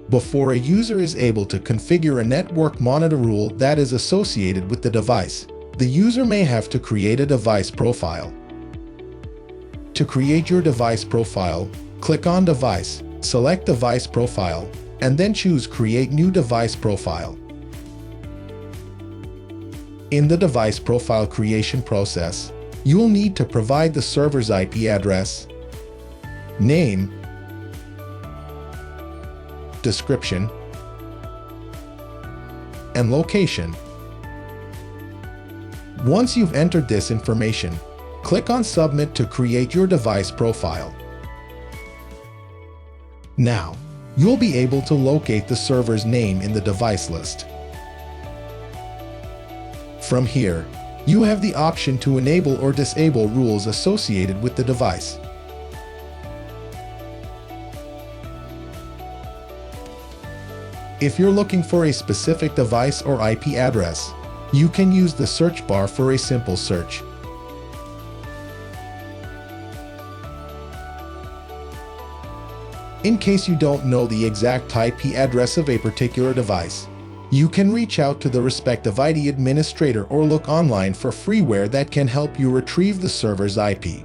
before a user is able to configure a network monitor rule that is associated with the device. The user may have to create a device profile. To create your device profile, click on Device, select Device Profile, and then choose Create New Device Profile. In the device profile creation process, you will need to provide the server's IP address, name, description, and location. Once you've entered this information, click on Submit to create your device profile. Now, you'll be able to locate the server's name in the device list. From here, you have the option to enable or disable rules associated with the device. If you're looking for a specific device or IP address, you can use the search bar for a simple search. In case you don't know the exact IP address of a particular device, you can reach out to the respective IT administrator or look online for freeware that can help you retrieve the server's IP.